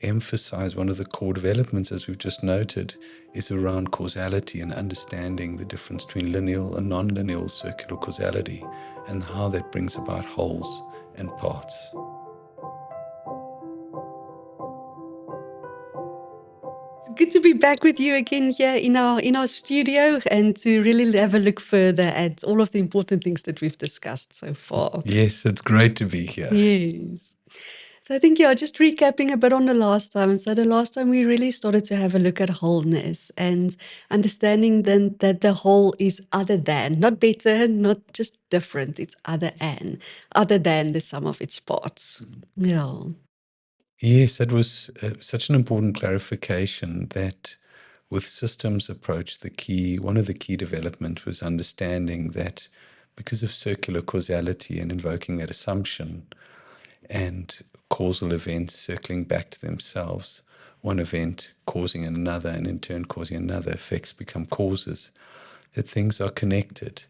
emphasize one of the core developments, as we've just noted, is around causality and understanding the difference between lineal and non-lineal circular causality and how that brings about wholes and parts. It's good to be back with you again here in our studio and to really have a look further at all of the important things that we've discussed so far. Yes, it's great to be here. Yes. So I think, just recapping a bit on the last time. So the last time we really started to have a look at wholeness and understanding then that the whole is other than, not better, not just different, it's other than the sum of its parts. Yeah. Yes, that was such an important clarification that with systems approach, one of the key development was understanding that because of circular causality and invoking that assumption and causal events circling back to themselves, one event causing another and in turn causing another, effects become causes, that things are connected.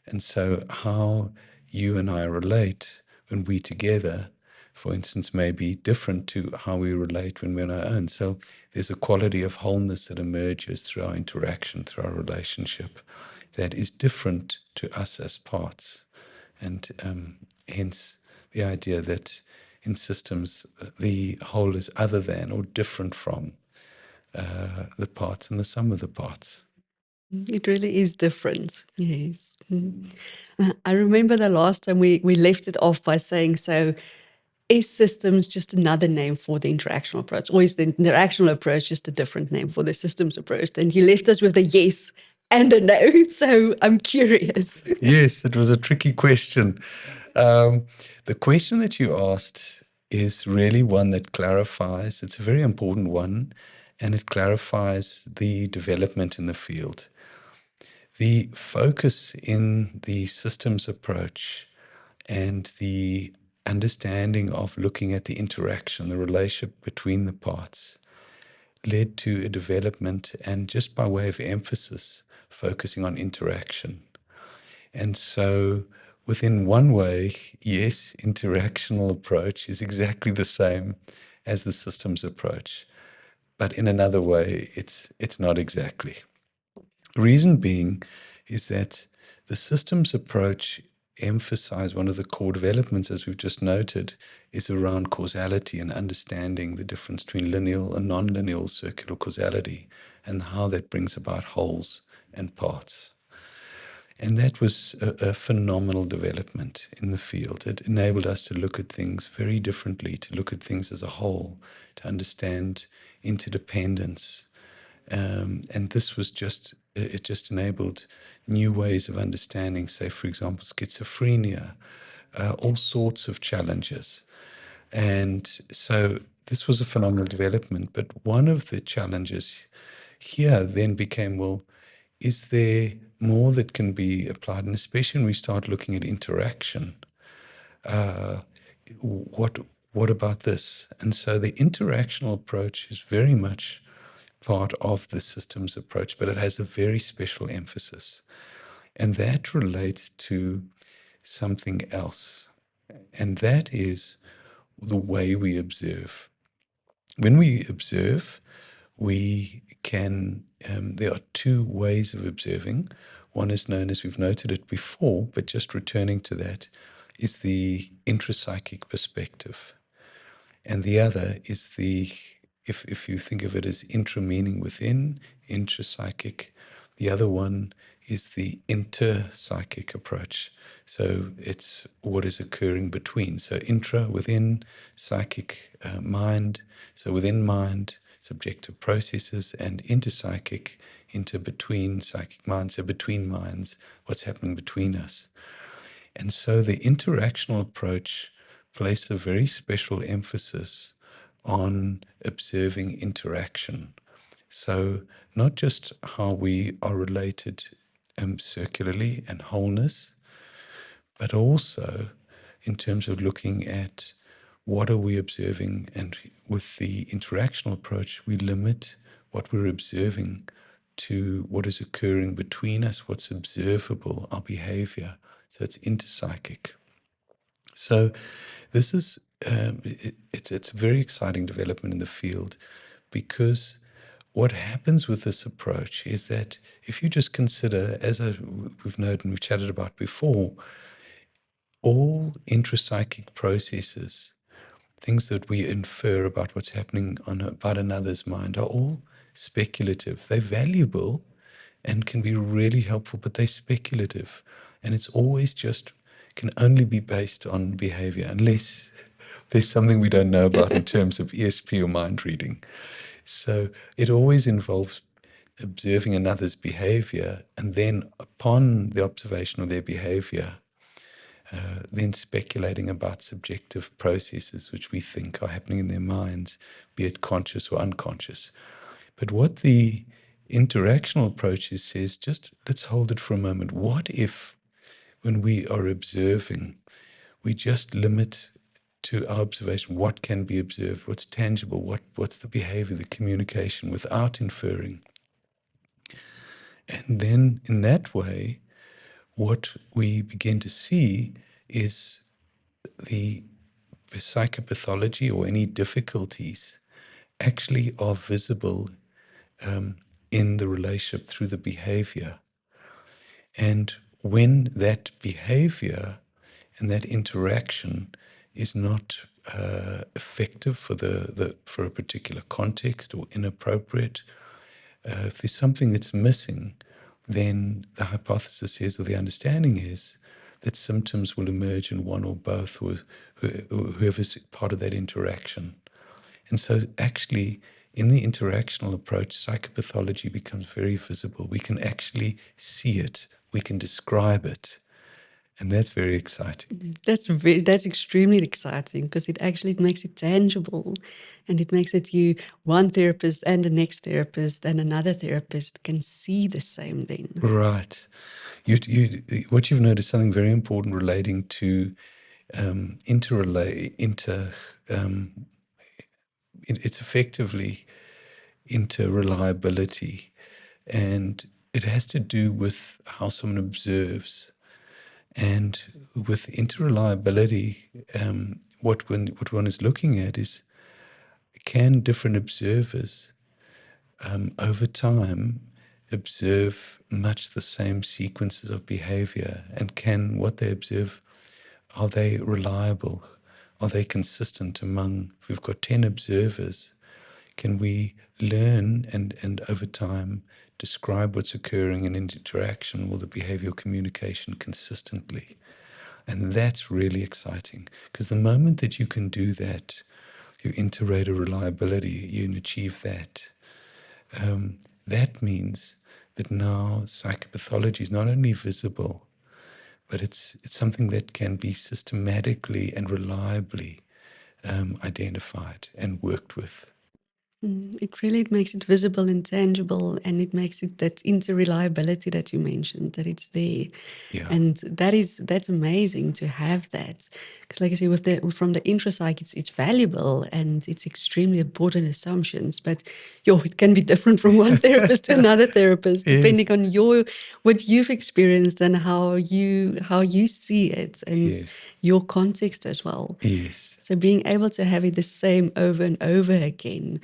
And so how you and I relate when we together, for instance, may be different to how we relate when we're on our own. So there's a quality of wholeness that emerges through our interaction, through our relationship, that is different to us as parts. And hence the idea that in systems, the whole is other than or different from the parts and the sum of the parts. It really is different. Yes. I remember the last time we left it off by saying, so is systems just another name for the interactional approach? Or is the interactional approach just a different name for the systems approach? And you left us with a yes and a no. So I'm curious. Yes, it was a tricky question. The question that you asked is really one that clarifies, it's a very important one, and it clarifies the development in the field. The focus in the systems approach and the understanding of looking at the interaction, the relationship between the parts, led to a development, and just by way of emphasis, focusing on interaction. And so within one way, yes, interactional approach is exactly the same as the systems approach. But in another way, it's not exactly. Reason being is that the systems approach emphasize one of the core developments, as we've just noted, is around causality and understanding the difference between lineal and non-lineal circular causality and how that brings about wholes and parts. And that was a phenomenal development in the field. It enabled us to look at things very differently, to look at things as a whole, to understand interdependence. And this was it just enabled new ways of understanding, say, for example, schizophrenia, all sorts of challenges. And so this was a phenomenal development. But one of the challenges here then became, well, is there more that can be applied? And especially when we start looking at interaction, what about this? And so the interactional approach is very much part of the systems approach, but it has a very special emphasis. And that relates to something else. And that is the way we observe. When we observe, we can, there are two ways of observing. One is known as, we've noted it before, but just returning to that, is the intrapsychic perspective. And the other is if you think of it as intra meaning within, intrapsychic, the other one is the interpsychic approach. So it's what is occurring between. So intra, within, psychic, mind. So within mind, subjective processes, and interpsychic, between psychic mind. So between minds, what's happening between us. And so the interactional approach places a very special emphasis on observing interaction. So not just how we are related circularly and wholeness, but also in terms of looking at what are we observing. And with the interactional approach, we limit what we're observing to what is occurring between us, what's observable, our behavior. So it's interpsychic. So this is it's a very exciting development in the field, because what happens with this approach is that if you just consider, as we've noted and we've chatted about before, all intrapsychic processes, things that we infer about what's happening about another's mind, are all speculative. They're valuable and can be really helpful, but they're speculative. And it's always just, can only be based on behavior, unless there's something we don't know about in terms of ESP or mind reading. So it always involves observing another's behavior, and then upon the observation of their behavior, then speculating about subjective processes which we think are happening in their minds, be it conscious or unconscious. But what the interactional approach says, just let's hold it for a moment. What if, when we are observing, we just limit to our observation what can be observed, what's tangible, what's the behavior, the communication, without inferring? And then in that way, what we begin to see is the psychopathology, or any difficulties, actually are visible in the relationship through the behavior. And when that behavior and that interaction is not effective for a particular context, or inappropriate, if there's something that's missing, then the hypothesis is, or the understanding is, that symptoms will emerge in one or both, or whoever's part of that interaction. And so actually, in the interactional approach, psychopathology becomes very visible. We can actually see it. We can describe it. And that's very exciting. That's extremely exciting, because it actually makes it tangible, and it makes it one therapist and the next therapist and another therapist can see the same thing. Right. What you've noticed, something very important relating to it's effectively interreliability, and it has to do with how someone observes. And with interreliability, what one is looking at is, can different observers over time observe much the same sequences of behavior, and can what they observe, are they reliable? Are they consistent among, if we've got 10 observers, can we learn and over time describe what's occurring in interaction or the behavioral communication consistently? And that's really exciting, because the moment that you can do that, you interrater reliability, you can achieve that. That means that now psychopathology is not only visible, but it's something that can be systematically and reliably identified and worked with. It really makes it visible and tangible, and it makes it that interreliability that you mentioned, that it's there. Yeah. And that's amazing to have that, because, like I say, from the intrapsychic, it's valuable and it's extremely important assumptions. But it can be different from one therapist to another therapist, depending on what you've experienced and how you see it, and your context as well. Yes. So being able to have it the same over and over again,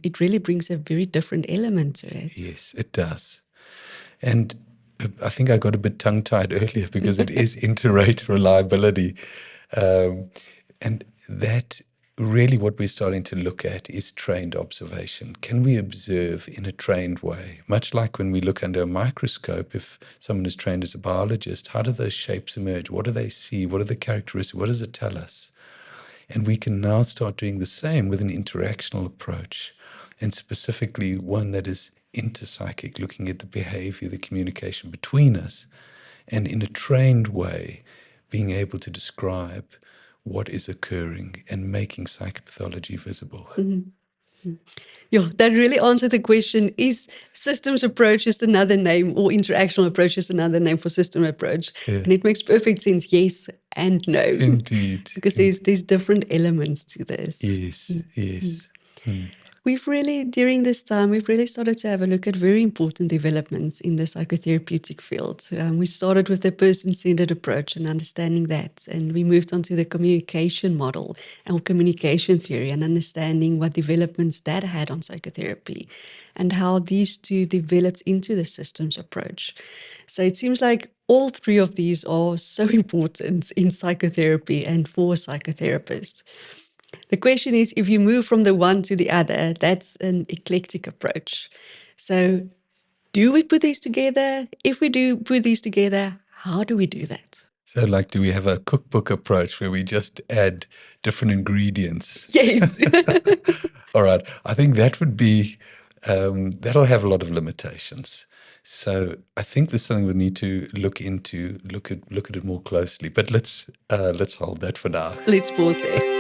it really brings a very different element to it. Yes, it does. And I think I got a bit tongue-tied earlier, because it is interrate reliability. And that really, what we're starting to look at is trained observation. Can we observe in a trained way? Much like when we look under a microscope, if someone is trained as a biologist, how do those shapes emerge? What do they see? What are the characteristics? What does it tell us? And we can now start doing the same with an interactional approach, and specifically one that is interpsychic, looking at the behavior, the communication between us, and in a trained way, being able to describe what is occurring and making psychopathology visible. Yeah, that really answered the question, is systems approach just another name, or interactional approach just another name for system approach? Yeah. And it makes perfect sense, yes and no. Indeed. Because there's different elements to this. Yes, yes. During this time, we've really started to have a look at very important developments in the psychotherapeutic field. We started with the person-centered approach and understanding that, and we moved on to the communication model and communication theory and understanding what developments that had on psychotherapy and how these two developed into the systems approach. So it seems like all three of these are so important in psychotherapy and for psychotherapists. The question is, if you move from the one to the other, that's an eclectic approach. So do we put these together? If we do put these together, how do we do that? So, like, do we have a cookbook approach where we just add different ingredients? Yes. All right. I think that would be, that'll have a lot of limitations. So I think there's something we need to look into, look at it more closely. But let's hold that for now. Let's pause there.